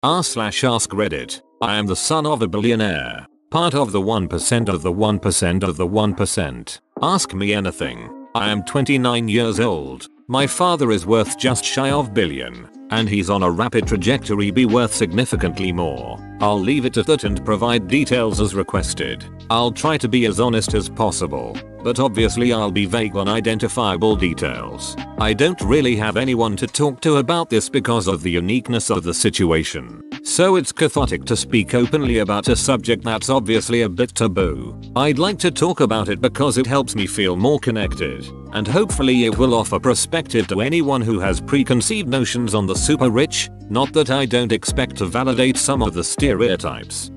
r/ask Reddit. I am the son of a billionaire. Part of the 1% of the 1% of the 1%. Ask me anything. I am 29 years old. My father is worth just shy of billion. And he's on a rapid trajectory be worth significantly more. I'll leave it at that and provide details as requested. I'll try to be as honest as possible, but obviously I'll be vague on identifiable details. I don't really have anyone to talk to about this because of the uniqueness of the situation. So it's cathartic to speak openly about a subject that's obviously a bit taboo. I'd like to talk about it because it helps me feel more connected, and hopefully it will offer perspective to anyone who has preconceived notions on the super rich, not that I don't expect to validate some of the stereotypes.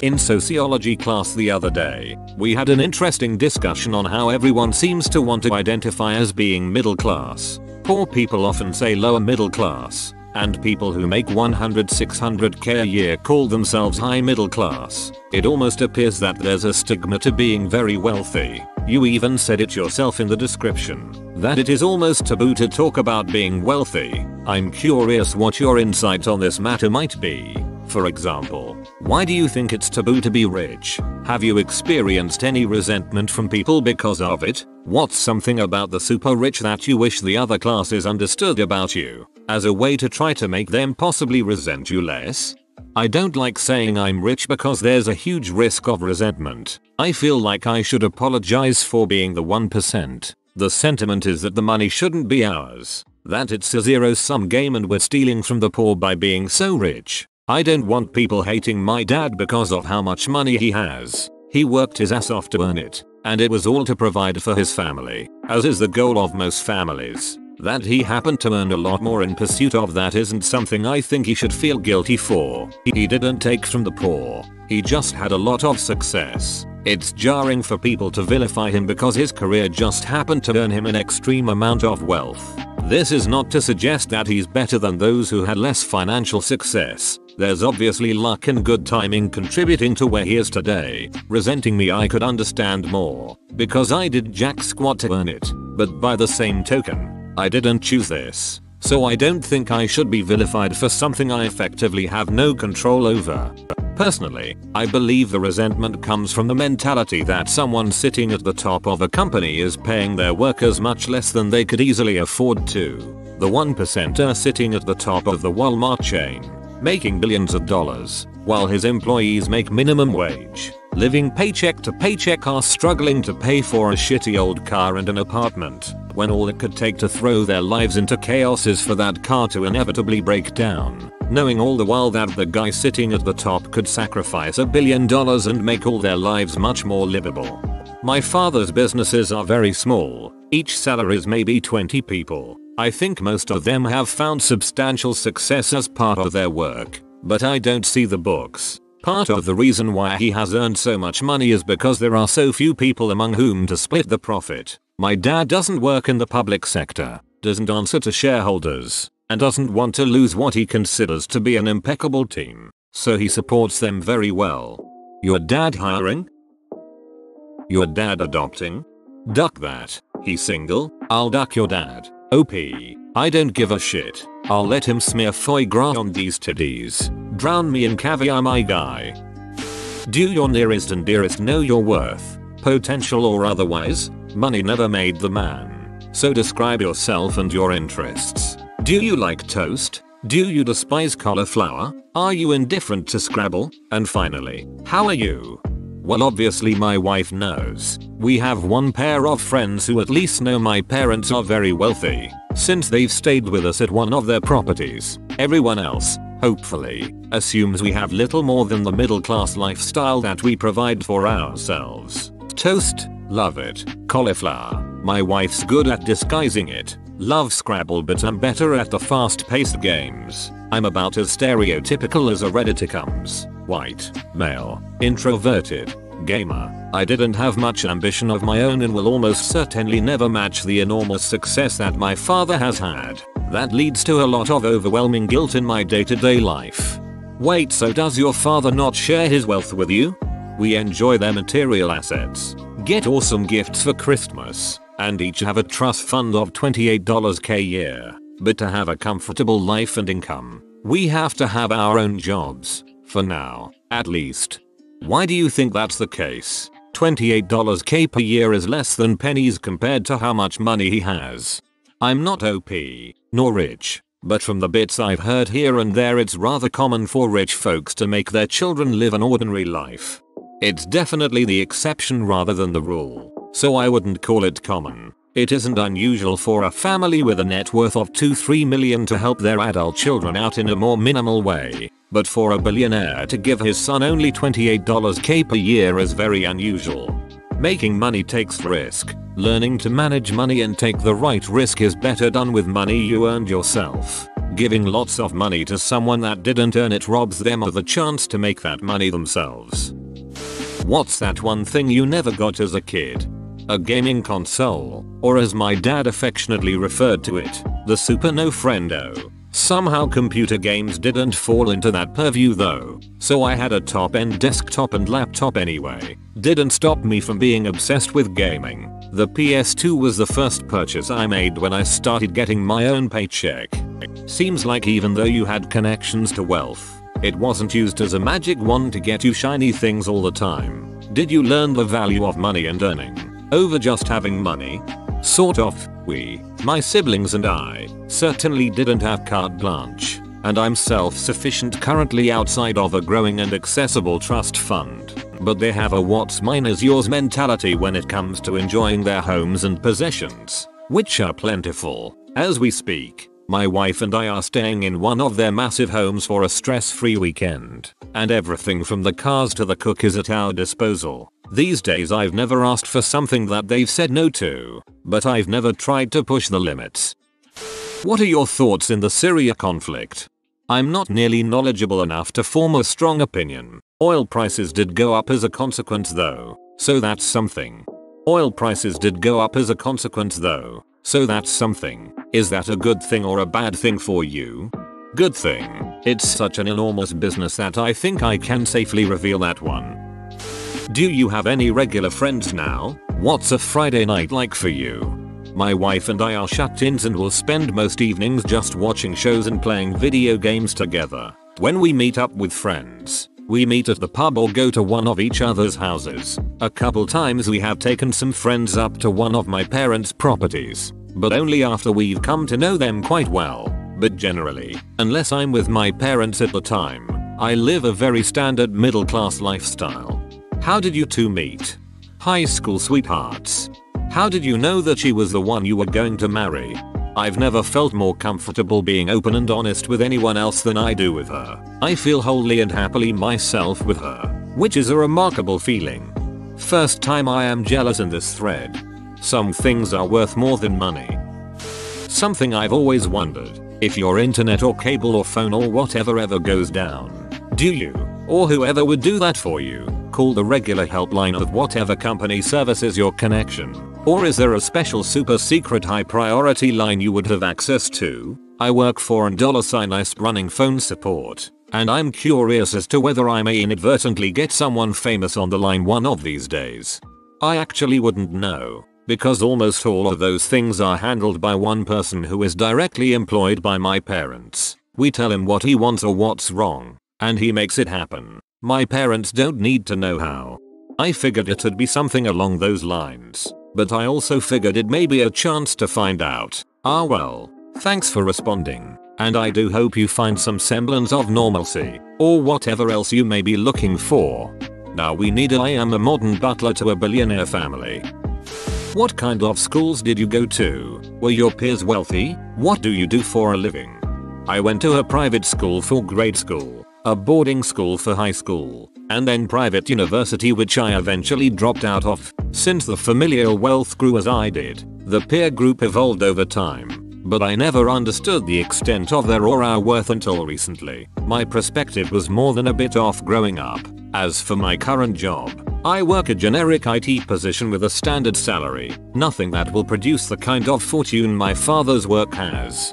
In sociology class the other day, we had an interesting discussion on how everyone seems to want to identify as being middle class. Poor people often say lower middle class, and people who make 100-600k a year call themselves high middle class. It almost appears that there's a stigma to being very wealthy. You even said it yourself in the description, that it is almost taboo to talk about being wealthy. I'm curious what your insight on this matter might be. For example, why do you think it's taboo to be rich? Have you experienced any resentment from people because of it? What's something about the super rich that you wish the other classes understood about you, as a way to try to make them possibly resent you less? I don't like saying I'm rich because there's a huge risk of resentment. I feel like I should apologize for being the 1%. The sentiment is that the money shouldn't be ours, that it's a zero-sum game and we're stealing from the poor by being so rich. I don't want people hating my dad because of how much money he has. He worked his ass off to earn it, and it was all to provide for his family, as is the goal of most families. That he happened to earn a lot more in pursuit of that isn't something I think he should feel guilty for. He didn't take from the poor. He just had a lot of success. It's jarring for people to vilify him because his career just happened to earn him an extreme amount of wealth. This is not to suggest that he's better than those who had less financial success. There's obviously luck and good timing contributing to where he is today. Resenting me I could understand more, because I did jack squat to earn it. But by the same token, I didn't choose this. So I don't think I should be vilified for something I effectively have no control over. Personally, I believe the resentment comes from the mentality that someone sitting at the top of a company is paying their workers much less than they could easily afford to. The 1% are sitting at the top of the Walmart chain, making billions of dollars, while his employees make minimum wage, living paycheck to paycheck, are struggling to pay for a shitty old car and an apartment, when all it could take to throw their lives into chaos is for that car to inevitably break down, knowing all the while that the guy sitting at the top could sacrifice $1 billion and make all their lives much more livable. My father's businesses are very small, each salaries maybe 20 people. I think most of them have found substantial success as part of their work, but I don't see the books. Part of the reason why he has earned so much money is because there are so few people among whom to split the profit. My dad doesn't work in the public sector, doesn't answer to shareholders, and doesn't want to lose what he considers to be an impeccable team, so he supports them very well. Your dad hiring? Your dad adopting? Duck that. He's single? I'll duck your dad. OP. I don't give a shit. I'll let him smear foie gras on these titties. Drown me in caviar, my guy. Do your nearest and dearest know your worth, potential or otherwise? Money never made the man. So describe yourself and your interests. Do you like toast? Do you despise cauliflower? Are you indifferent to Scrabble? And finally, how are you? Well, obviously my wife knows. We have one pair of friends who at least know my parents are very wealthy, since they've stayed with us at one of their properties. Everyone else, hopefully, assumes we have little more than the middle class lifestyle that we provide for ourselves. Toast? Love it. Cauliflower? My wife's good at disguising it. Love Scrabble, but I'm better at the fast-paced games. I'm about as stereotypical as a Redditor comes. White, male, introverted, gamer. I didn't have much ambition of my own and will almost certainly never match the enormous success that my father has had. That leads to a lot of overwhelming guilt in my day-to-day life. Wait, so does your father not share his wealth with you? We enjoy their material assets, get awesome gifts for Christmas, and each have a trust fund of $28k a year. But to have a comfortable life and income, we have to have our own jobs. For now, at least. Why do you think that's the case? $28k per year is less than pennies compared to how much money he has. I'm not OP, nor rich, but from the bits I've heard here and there it's rather common for rich folks to make their children live an ordinary life. It's definitely the exception rather than the rule, so I wouldn't call it common. It isn't unusual for a family with a net worth of 2-3 million to help their adult children out in a more minimal way, but for a billionaire to give his son only $28k per year is very unusual. Making money takes risk. Learning to manage money and take the right risk is better done with money you earned yourself. Giving lots of money to someone that didn't earn it robs them of the chance to make that money themselves. What's that one thing you never got as a kid? A gaming console, or as my dad affectionately referred to it, the Super No Friendo. Somehow computer games didn't fall into that purview though, so I had a top-end desktop and laptop anyway. Didn't stop me from being obsessed with gaming. The PS2 was the first purchase I made when I started getting my own paycheck. Seems like even though you had connections to wealth, it wasn't used as a magic wand to get you shiny things all the time. Did you learn the value of money and earning over just having money? Sort of. My siblings and I, certainly didn't have carte blanche, and I'm self-sufficient currently outside of a growing and accessible trust fund. But they have a what's mine is yours mentality when it comes to enjoying their homes and possessions, which are plentiful. As we speak, my wife and I are staying in one of their massive homes for a stress-free weekend, and everything from the cars to the cook is at our disposal. These days I've never asked for something that they've said no to, but I've never tried to push the limits. What are your thoughts in the Syria conflict? I'm not nearly knowledgeable enough to form a strong opinion. Oil prices did go up as a consequence though, so that's something. Oil prices did go up as a consequence though, so that's something. Is that a good thing or a bad thing for you? Good thing. It's such an enormous business that I think I can safely reveal that one. Do you have any regular friends now? What's a Friday night like for you? My wife and I are shut-ins and will spend most evenings just watching shows and playing video games together. When we meet up with friends, we meet at the pub or go to one of each other's houses. A couple times we have taken some friends up to one of my parents' properties, but only after we've come to know them quite well. But generally, unless I'm with my parents at the time, I live a very standard middle-class lifestyle. How did you two meet? High school sweethearts. How did you know that she was the one you were going to marry? I've never felt more comfortable being open and honest with anyone else than I do with her. I feel wholly and happily myself with her, which is a remarkable feeling. First time I am jealous in this thread. Some things are worth more than money. Something I've always wondered, if your internet or cable or phone or whatever ever goes down, do you, or whoever would do that for you, call the regular helpline of whatever company services your connection? Or is there a special super secret high priority line you would have access to? I work for $ISP running phone support, and I'm curious as to whether I may inadvertently get someone famous on the line one of these days. I actually wouldn't know, because almost all of those things are handled by one person who is directly employed by my parents. We tell him what he wants or what's wrong, and he makes it happen. My parents don't need to know how. I figured it'd be something along those lines, but I also figured it may be a chance to find out. Ah well, thanks for responding, and I do hope you find some semblance of normalcy, or whatever else you may be looking for. Now we need I am a modern butler to a billionaire family. What kind of schools did you go to? Were your peers wealthy? What do you do for a living? I went to a private school for grade school, a boarding school for high school, and then private university which I eventually dropped out of, since the familial wealth grew as I did. The peer group evolved over time, but I never understood the extent of their or our worth until recently. My perspective was more than a bit off growing up. As for my current job, I work a generic IT position with a standard salary, nothing that will produce the kind of fortune my father's work has.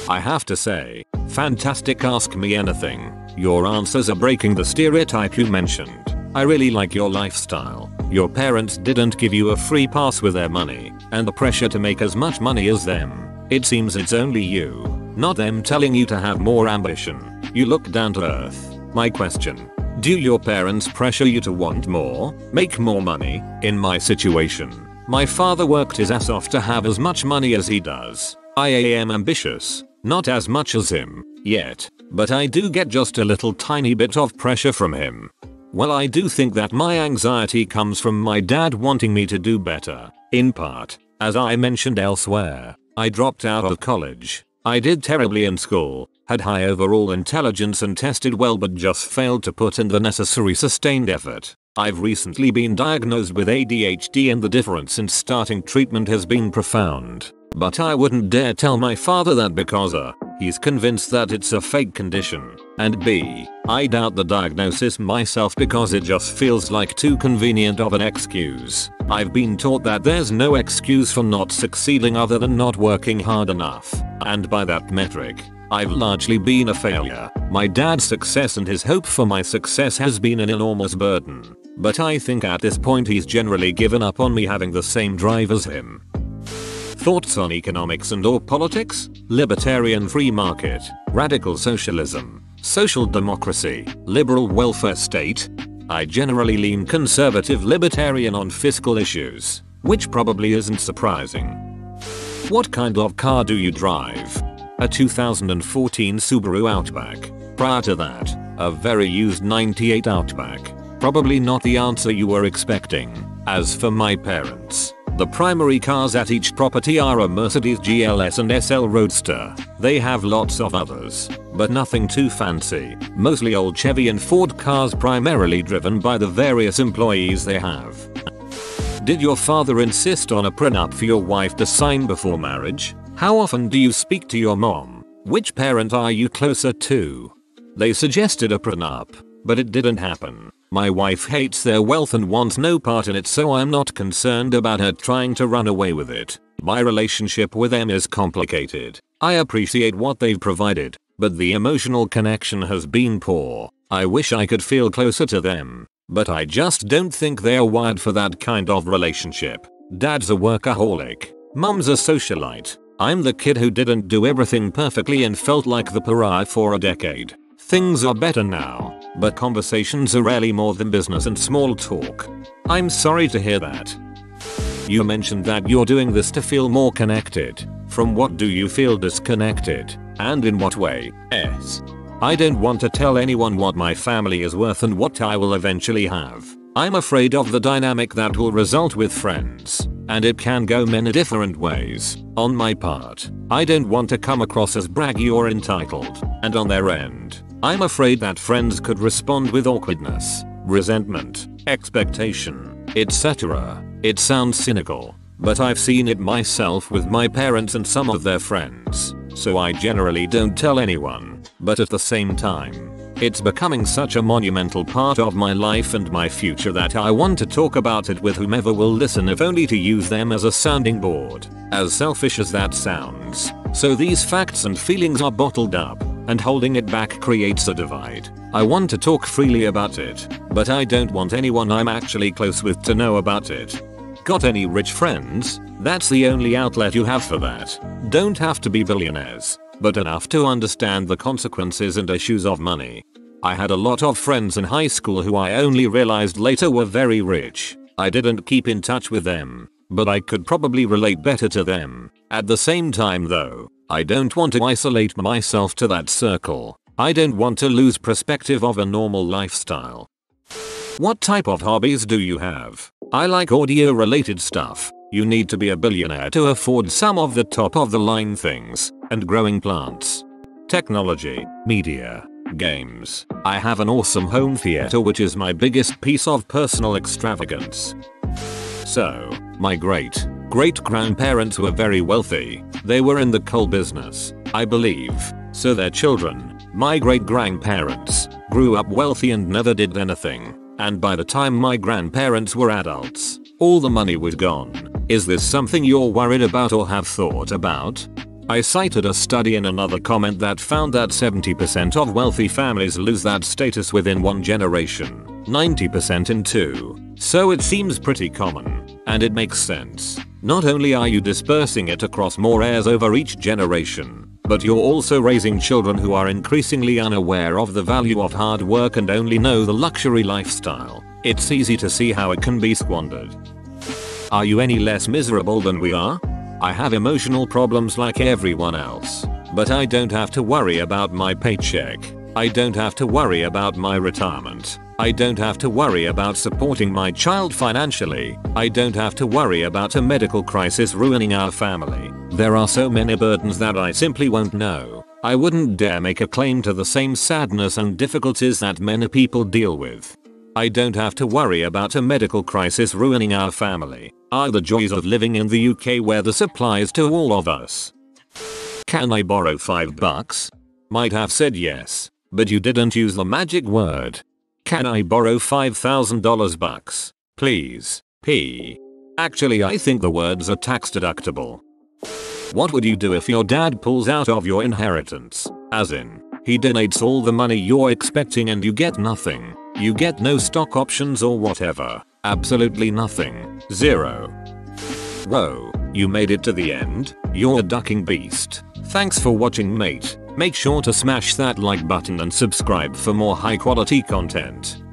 I have to say, fantastic, ask me anything. Your answers are breaking the stereotype you mentioned. I really like your lifestyle. Your parents didn't give you a free pass with their money, and the pressure to make as much money as them. It seems it's only you, not them, telling you to have more ambition. You look down to earth. My question. Do your parents pressure you to want more, make more money? In my situation, my father worked his ass off to have as much money as he does. I am ambitious, not as much as him, yet, but I do get just a little tiny bit of pressure from him. Well, I do think that my anxiety comes from my dad wanting me to do better, in part. As I mentioned elsewhere, I dropped out of college. I did terribly in school, had high overall intelligence and tested well, but just failed to put in the necessary sustained effort. I've recently been diagnosed with ADHD and the difference since starting treatment has been profound. But I wouldn't dare tell my father that because he's convinced that it's a fake condition, and b, I doubt the diagnosis myself because it just feels like too convenient of an excuse. I've been taught that there's no excuse for not succeeding other than not working hard enough, and by that metric, I've largely been a failure. My dad's success and his hope for my success has been an enormous burden, but I think at this point he's generally given up on me having the same drive as him. Thoughts on economics and/or politics? Libertarian free market, radical socialism, social democracy, liberal welfare state? I generally lean conservative libertarian on fiscal issues, which probably isn't surprising. What kind of car do you drive? A 2014 Subaru Outback. Prior to that, a very used 98 Outback. Probably not the answer you were expecting. As for my parents, the primary cars at each property are a Mercedes GLS and SL Roadster. They have lots of others, but nothing too fancy. Mostly old Chevy and Ford cars, primarily driven by the various employees they have. Did your father insist on a prenup for your wife to sign before marriage? How often do you speak to your mom? Which parent are you closer to? They suggested a prenup, but it didn't happen. My wife hates their wealth and wants no part in it, so I'm not concerned about her trying to run away with it. My relationship with them is complicated. I appreciate what they've provided, but the emotional connection has been poor. I wish I could feel closer to them, but I just don't think they're wired for that kind of relationship. Dad's a workaholic. Mom's a socialite. I'm the kid who didn't do everything perfectly and felt like the pariah for a decade. Things are better now, but conversations are rarely more than business and small talk. I'm sorry to hear that. You mentioned that you're doing this to feel more connected. From what do you feel disconnected, and in what way? I don't want to tell anyone what my family is worth and what I will eventually have. I'm afraid of the dynamic that will result with friends, and it can go many different ways. On my part, I don't want to come across as braggy or entitled, and on their end, I'm afraid that friends could respond with awkwardness, resentment, expectation, etc. It sounds cynical, but I've seen it myself with my parents and some of their friends, so I generally don't tell anyone, but at the same time, it's becoming such a monumental part of my life and my future that I want to talk about it with whomever will listen, if only to use them as a sounding board. As selfish as that sounds, so these facts and feelings are bottled up, and holding it back creates a divide. I want to talk freely about it, but I don't want anyone I'm actually close with to know about it. Got any rich friends? That's the only outlet you have for that. Don't have to be billionaires, but enough to understand the consequences and issues of money. I had a lot of friends in high school who I only realized later were very rich. I didn't keep in touch with them, but I could probably relate better to them. At the same time though, I don't want to isolate myself to that circle. I don't want to lose perspective of a normal lifestyle. What type of hobbies do you have? I like audio related stuff. You need to be a billionaire to afford some of the top of the line things, and growing plants. Technology, media, games. I have an awesome home theater which is my biggest piece of personal extravagance. So, my great-grandparents were very wealthy. They were in the coal business, I believe, so their children, my great-grandparents, grew up wealthy and never did anything. And by the time my grandparents were adults, all the money was gone. Is this something you're worried about or have thought about? I cited a study in another comment that found that 70% of wealthy families lose that status within one generation, 90% in two. So it seems pretty common, and it makes sense. Not only are you dispersing it across more heirs over each generation, but you're also raising children who are increasingly unaware of the value of hard work and only know the luxury lifestyle. It's easy to see how it can be squandered. Are you any less miserable than we are? I have emotional problems like everyone else, but I don't have to worry about my paycheck. I don't have to worry about my retirement. I don't have to worry about supporting my child financially. I don't have to worry about a medical crisis ruining our family. There are so many burdens that I simply won't know. I wouldn't dare make a claim to the same sadness and difficulties that many people deal with. I don't have to worry about a medical crisis ruining our family. Are the joys of living in the UK where this applies to all of us. Can I borrow $5? Might have said yes, but you didn't use the magic word. Can I borrow $5,000 bucks? Please. P. Actually, I think the words are tax deductible. What would you do if your dad pulls out of your inheritance? As in, he donates all the money you're expecting and you get nothing. You get no stock options or whatever. Absolutely nothing. Zero. Whoa, you made it to the end? You're a ducking beast. Thanks for watching, mate. Make sure to smash that like button and subscribe for more high quality content.